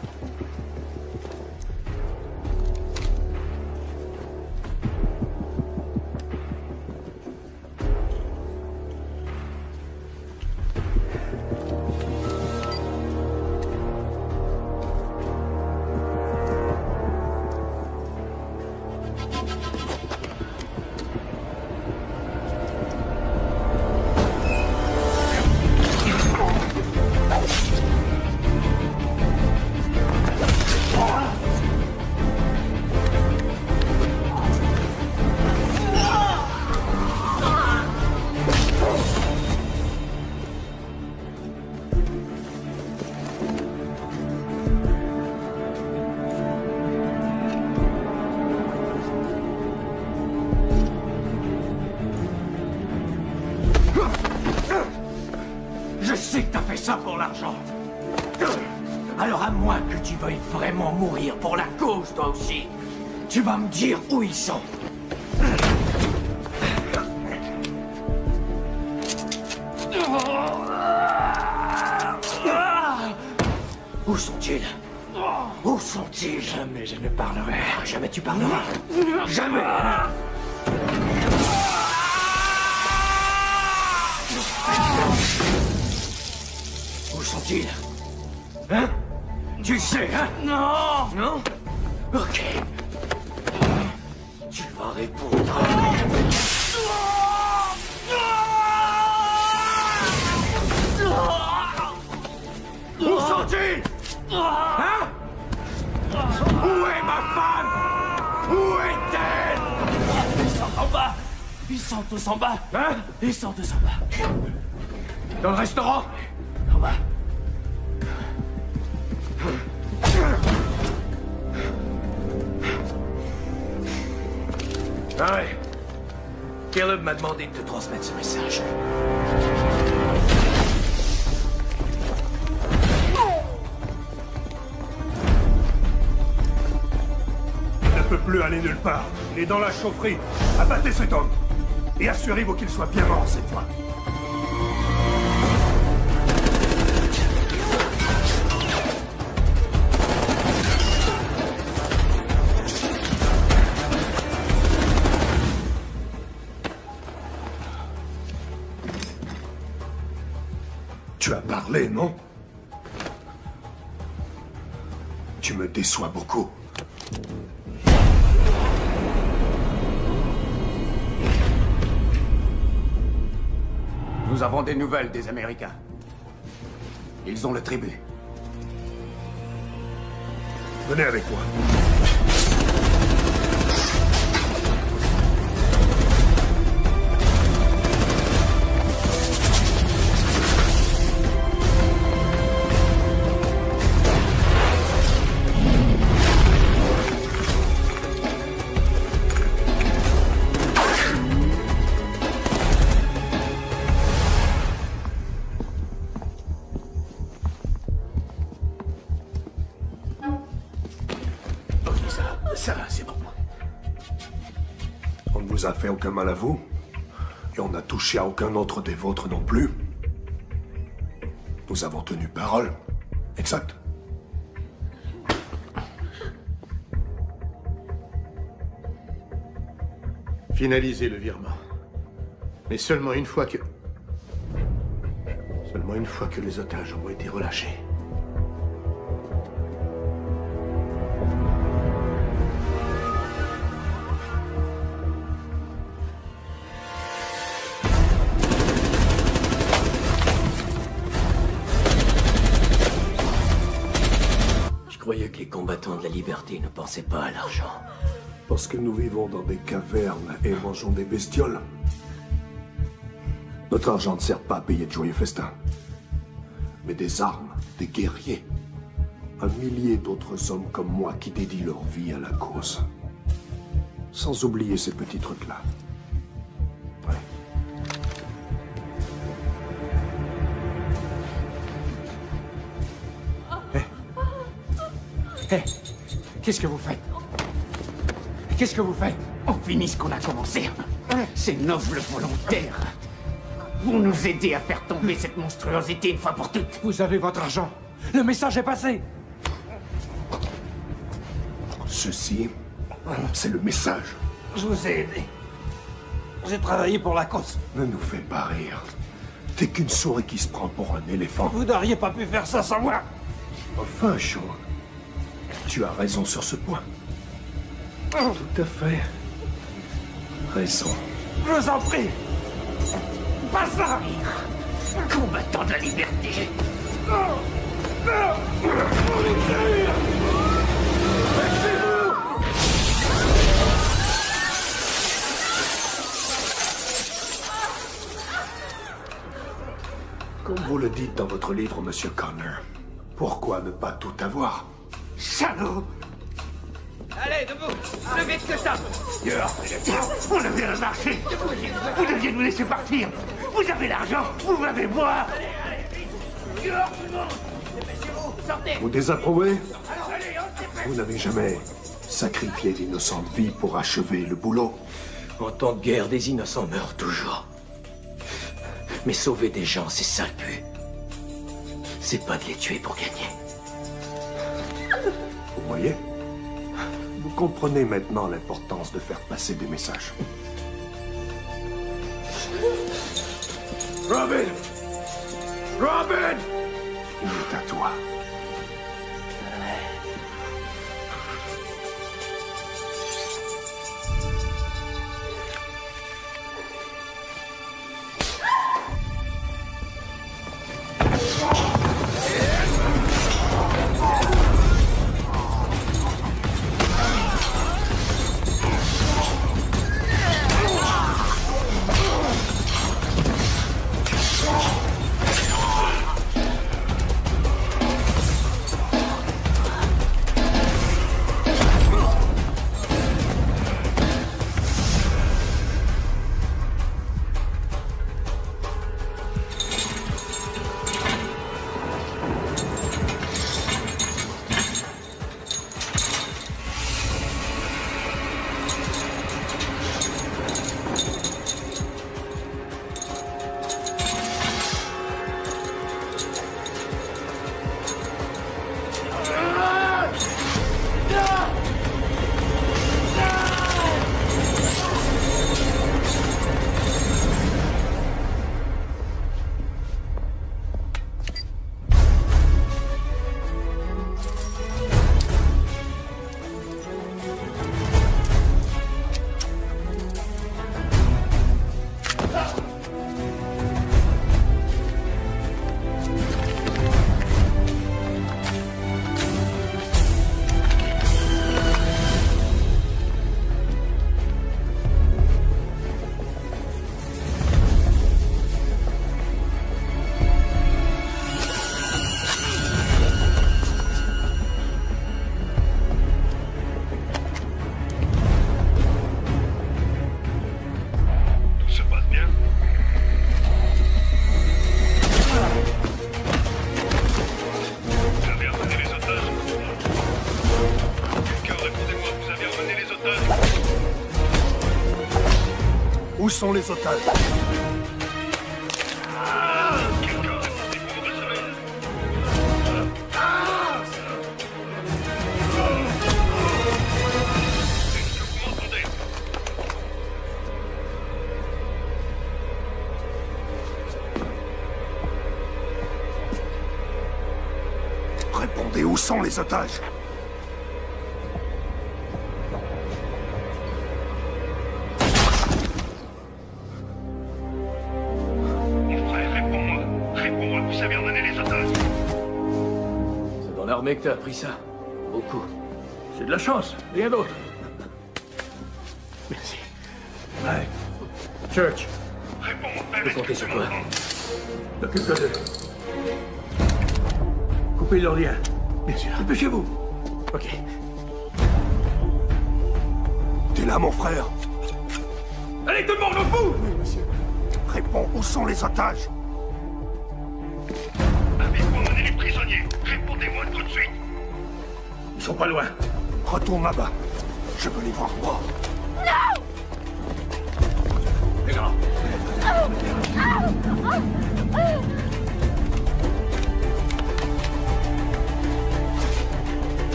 Je sais que t'as fait ça pour l'argent. Alors à moins que tu veuilles vraiment mourir pour la cause, toi aussi, tu vas me dire où ils sont. Où sont-ils? Où sont-ils? Jamais je ne parlerai. Jamais tu parleras. Jamais. Où sont-ils? Hein? Tu sais, hein? Non! Non? Ok. Tu vas répondre. Où sont-ils? Hein? Où est ma femme? Où est-elle? Ils sont en bas. Ils sont tous en bas. Hein? Ils sont tous en bas. Dans le restaurant? En bas. Ah ouais. Caleb m'a demandé de te transmettre ce message. Il ne peut plus aller nulle part. Il est dans la chaufferie. Abattez cet homme. Et assurez-vous qu'il soit bien mort cette fois. parler, non? Tu me déçois beaucoup. Nous avons des nouvelles des Américains. Ils ont le tribut. Venez avec moi. Ça, c'est bon. On ne vous a fait aucun mal à vous. Et on n'a touché à aucun autre des vôtres non plus. Nous avons tenu parole. Exact. Finalisez le virement. Mais seulement une fois que... Seulement une fois que les otages ont été relâchés. Je croyais que les combattants de la liberté ne pensaient pas à l'argent. Parce que nous vivons dans des cavernes et mangeons des bestioles. Notre argent ne sert pas à payer de joyeux festins. Mais des armes, des guerriers. Un millier d'autres hommes comme moi qui dédient leur vie à la cause. Sans oublier ces petits trucs-là. Ouais. Hé, qu'est-ce que vous faites? Qu'est-ce que vous faites? On finit ce qu'on a commencé. Ces nobles volontaires vont nous aider à faire tomber cette monstruosité une fois pour toutes. Vous avez votre argent. Le message est passé. Ceci, c'est le message. Je vous ai aidé. J'ai travaillé pour la cause. Ne nous fais pas rire. T'es qu'une souris qui se prend pour un éléphant. Vous n'auriez pas pu faire ça sans moi. Enfin, Shaw, tu as raison sur ce point. Tout à fait. Raison. Je vous en prie. Pas ça. Combattant de la liberté. Comme vous le dites dans votre livre, Monsieur Connor, pourquoi ne pas tout avoir? Salaud! Allez, debout! Plus vite que ça! On a bien marché! Vous deviez nous laisser partir! Vous avez l'argent! Vous l'avez moi! Vous désapprouvez? Vous n'avez jamais sacrifié d'innocentes vies pour achever le boulot? En temps de guerre, des innocents meurent toujours. Mais sauver des gens, c'est ça le but. C'est pas de les tuer pour gagner. Vous voyez? Vous comprenez maintenant l'importance de faire passer des messages. Robin! Robin! Il est à toi. sont les otages? Répondez, où sont les otages? L'armée que t'as appris ça. Beaucoup. C'est de la chance, rien d'autre. Merci. Ouais. Church. Je peux compter sur toi. Occupe-toi d'eux. Coupez leur lien. Bien sûr. Dépêchez-vous. Ok. T'es là, mon frère? Allez, tout le monde, au bout! Oui, monsieur. Réponds, où sont les otages? Avez-vous emmené les prisonniers? Répondez-moi tout de suite. Ils sont pas loin. Retourne là-bas. Je veux les voir, moi. Non! Les gars.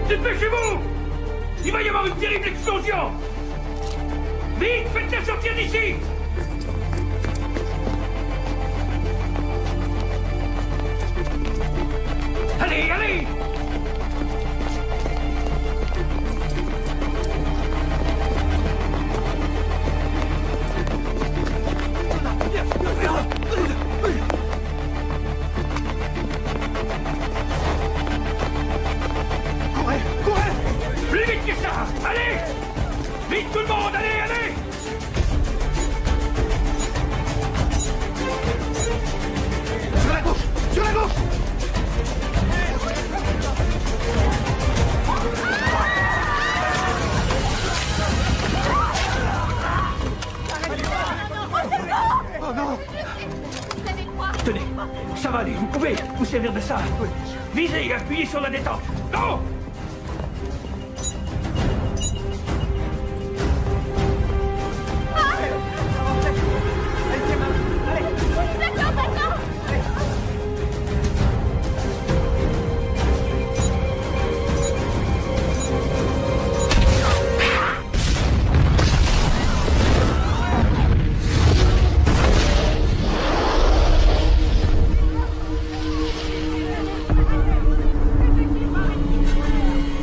Dépêchez-vous! Il va y avoir une terrible explosion! Vite, faites-la sortir d'ici! Allez, allez! Courez, courez! Plus vite que ça! Allez! Vite tout le monde, allez, allez! Sur la gauche! Sur la gauche! Oh non! Tenez, ça va aller, vous pouvez vous servir de ça. Visez et appuyez sur la détente. Non!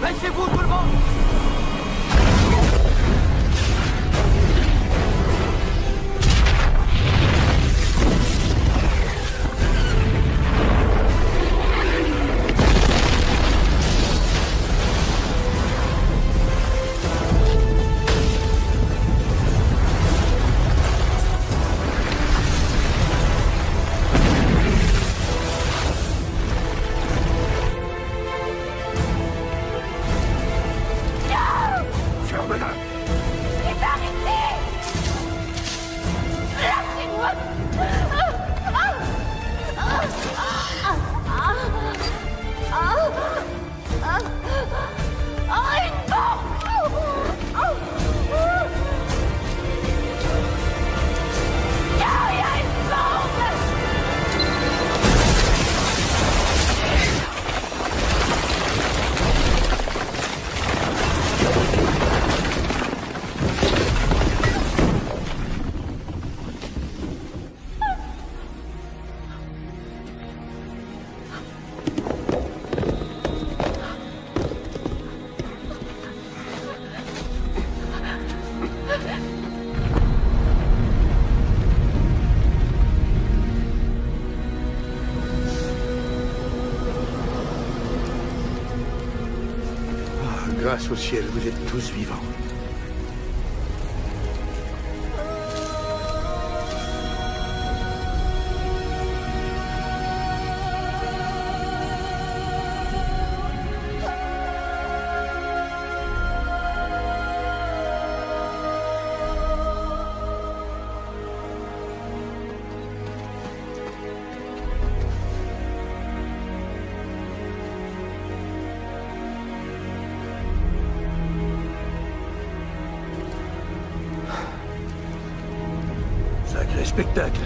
Laissez-vous tout le monde! Ferme-la! Il va arrêter! Lâchez-moi! Une bombe! Il y a une bombe! Grâce au ciel, vous êtes tous vivants. spectacle.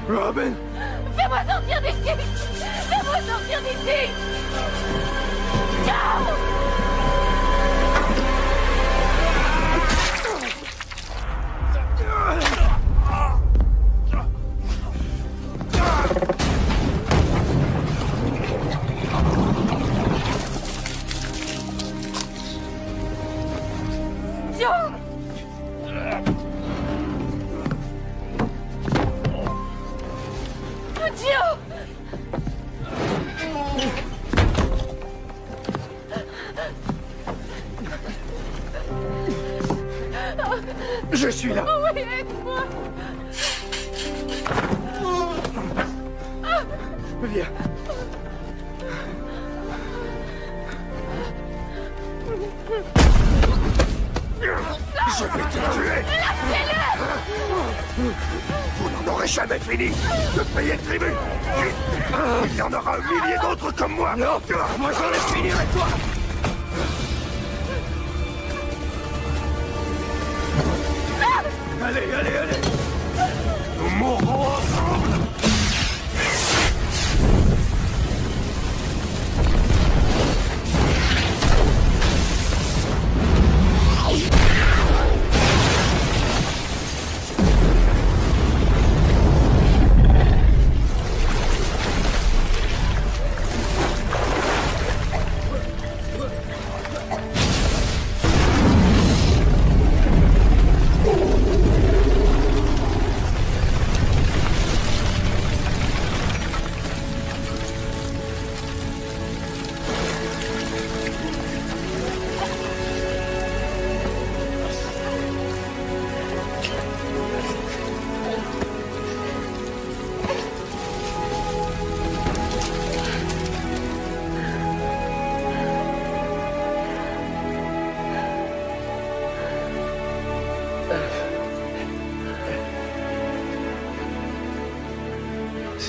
Robin! Fais-moi sortir d'ici! Fais-moi sortir d'ici! Ciao! Je suis là. Oui, aide-moi. Viens. Je vais te tuer. Vous n'en aurez jamais fini de payer le tribut. Il y en aura 1 millier d'autres comme moi. Non, moi j'en ai fini avec toi. Allez, allez, allez. Nous mourrons ensemble.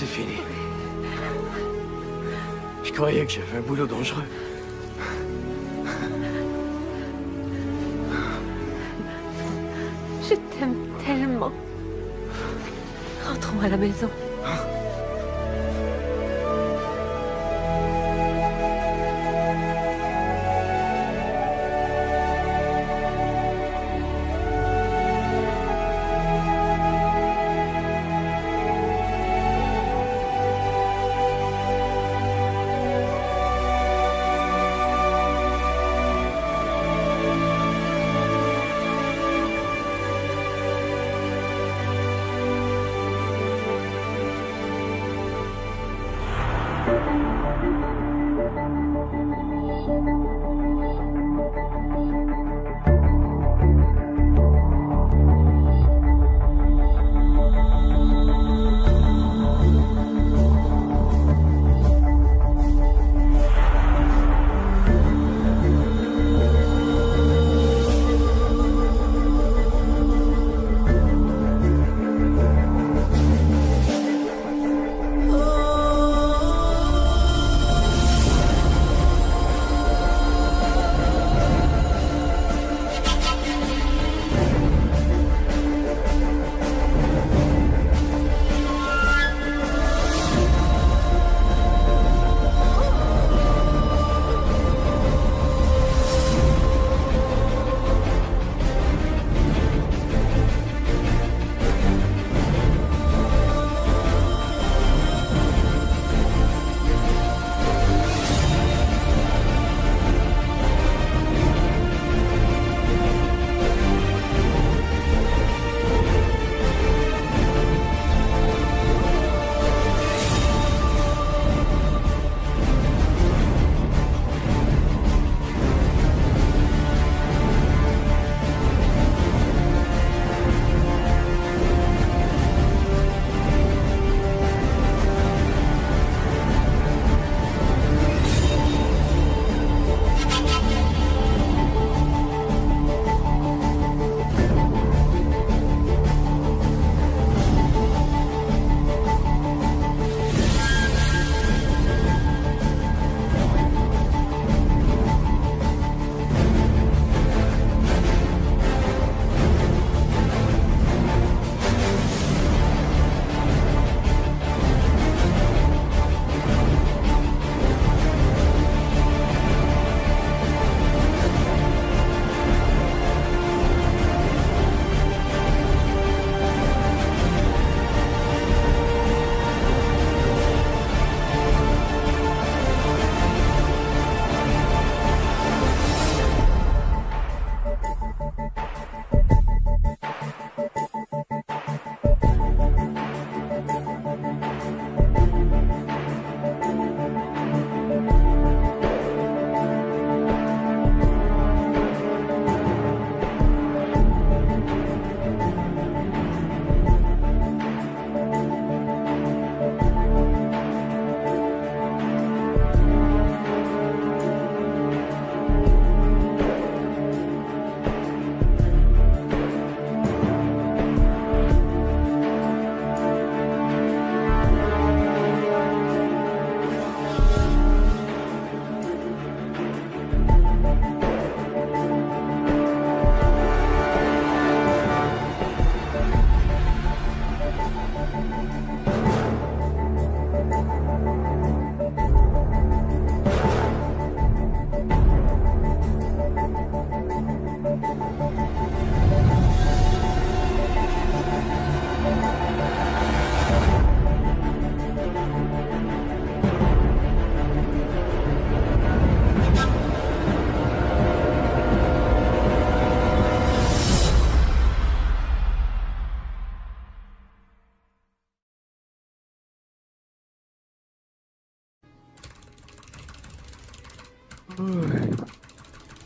c'est fini. Je croyais que j'avais un boulot dangereux. Je t'aime tellement. Rentrons à la maison.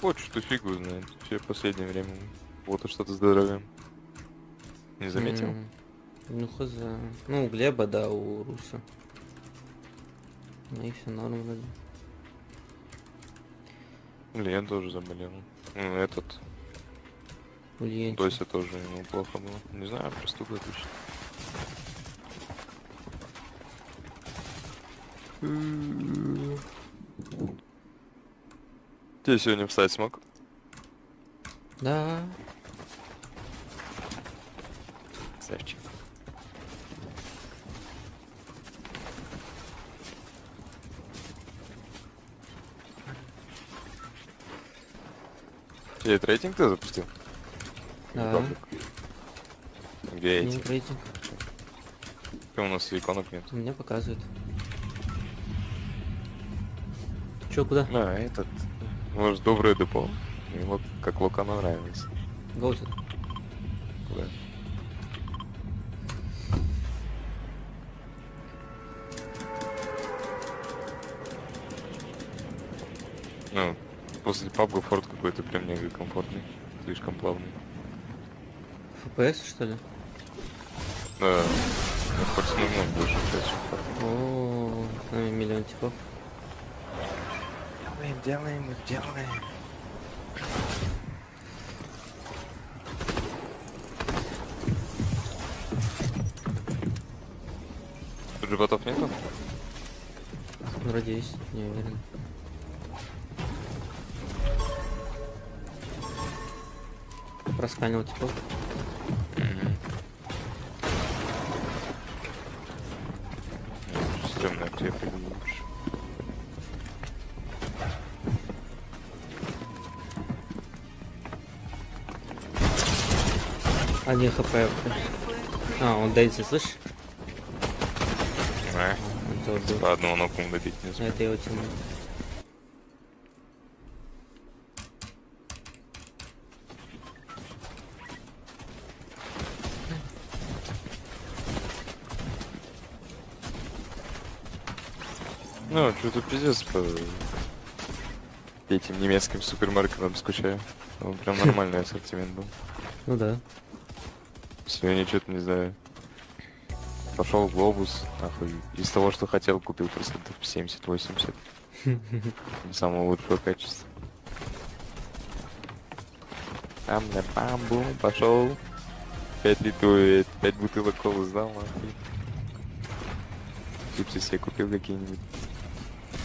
Вот что фигу знает. Все в последнее время. Вот что-то с здоровьем. Не заметил? Ну хз. Ну у Глеба, да, у Руса. Ну и все норм вроде. Лен тоже заболел. Ну этот. Дося тоже ему плохо было. Не знаю, простуда точно. Ты сегодня встать смог? Да. Красавчик. Тебе рейтинг ты запустил? Да. Где эти? Нет рейтинг. У нас иконок нет. У меня показывает. Чё, куда? Да, этот. Может, доброе депо. Ему как Лукану нравилось. Гоутед. Куда? Ну, после PUBG форт какой-то прям мега комфортный. Слишком плавный. FPS, что ли? Да. Ну, хоть с нулем больше часть. О, с нами миллион типов. Делаем. Тут животов нету? Вроде есть, не уверен. Просканил типов. Стремно к тебе приду лучше. Один хп. А, он дается, слышишь? По одному нокому добить не смог. Это его тема. Ну, что-то пиздец по этим немецким супермаркетам скучаю. Он прям нормальный ассортимент был. Ну да. Сегодня что-то не знаю. Пошел в глобус, нахуй. Из того, что хотел, купил процентов 70-80. Самого лучшего качества. Бам-бам-бум, пошел. 5 бутылок колы сдал, нахуй. Чипсы себе купил какие-нибудь.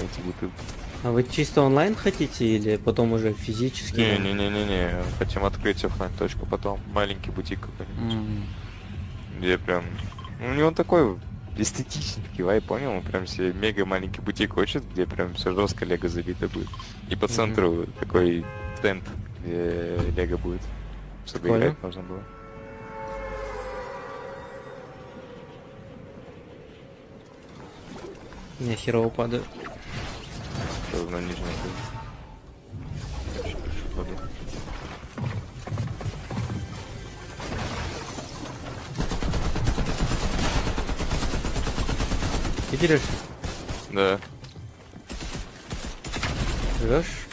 Эти бутылки. А вы чисто онлайн хотите или потом уже физически? Не. Хотим открыть оффлайн точку, потом маленький бутик какой-нибудь. Где прям... У него такой эстетический вайб, понял? Он прям себе мега маленький бутик хочет, где прям все жестко лего забито будет. И по центру такой стенд, где лего будет. Чтобы играть можно было. Я херово падаю. Что на нижнем? Ты дерешься? Да. Живешь?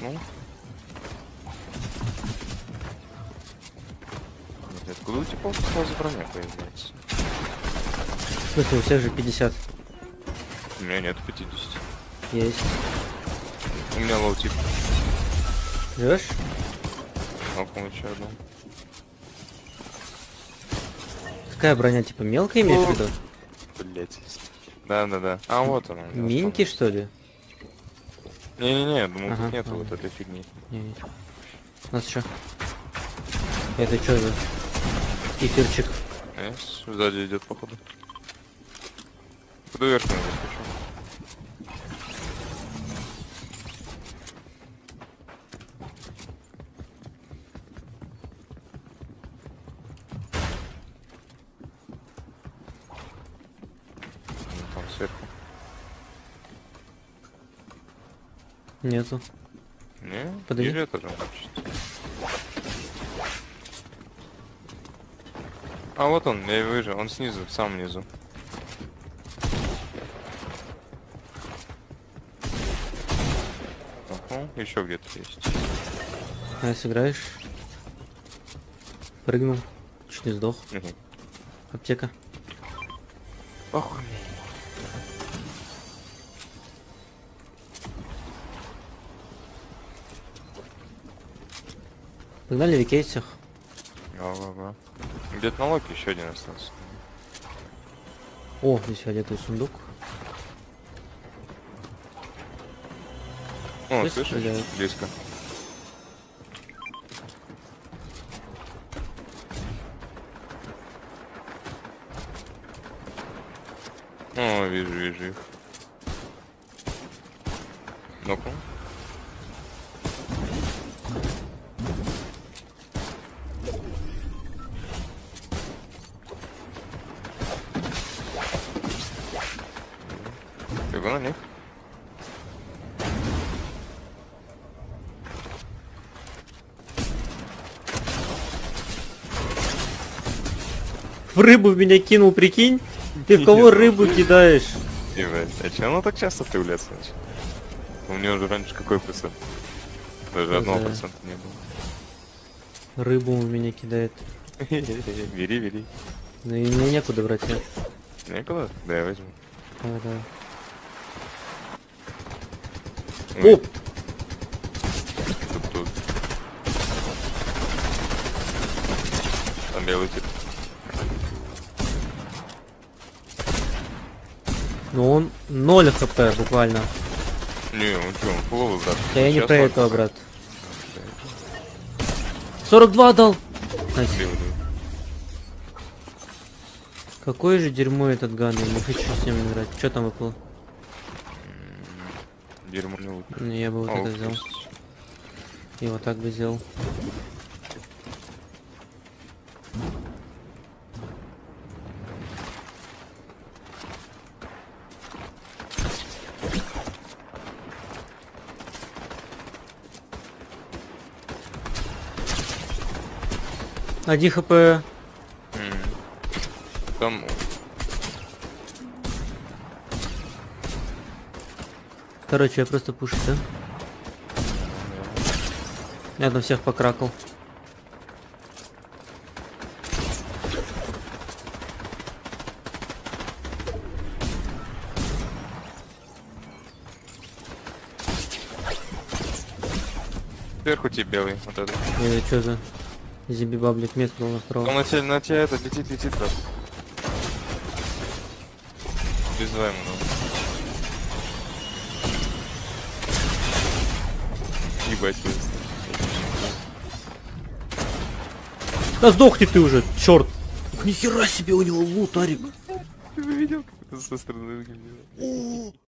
Ну. Откуда у тебя сразу броня появляется? В смысле, у всех же 50. У меня нет 50. Есть. У меня лоу-тип. Живешь? Нокнул еще одну. Какая броня, типа мелкая имеешь в виду? Блять. Да. А вот она. Минки, что ли? Не, думаю, тут нету вот этой фигни. Не. У нас что? Это что за эфирчик? Сзади идет, походу. Куда вверх надо скачу? Там сверху. Нету. Не? Подожди. Ниже этажом чуть. А вот он, я его вижу, он снизу, в самом низу. Еще где-то есть. А если играешь? Прыгнул. Чуть не сдох. Аптека. Ох. Погнали викей всех. Ага. Где-то на локе еще один остался. О, здесь фиолетовый сундук. О, Здесь слышишь? стреляют. Близко. О, вижу их. Ну-ка. Бегу на них. В рыбу в меня кинул, прикинь? Ты в кого рыбу кидаешь? Ебать, а че оно так часто появляется? У меня уже раньше какой процент? Даже 1% не было. Рыбу в меня кидает. Бери. Ну и мне некуда брать. Некуда? Да, я возьму. Да. Ой. Оп! Тут. Там белый тип. Ну он 0 хп буквально. Не, он что, он фуловый, брат. Да я не Сейчас про он- этого, брат. 42 дал! Найс. Какое же дерьмо этот ган, я не хочу с ним играть. Что там выпало? Дерьмо не лучше. Ну, я бы вот это взял. И вот так бы сделал. Один хп. Там... Короче, я просто пушу, да? Я там всех покракал. Сверху тебе белый, вот это. Это что за зиби-баблик метнул на второго? Он на тебя это летит, брат. Призываем его. Ебать, Да сдохни ты уже, черт! Нихера себе у него лут, Арик! Ты бы видел, как это со стороны выглядит?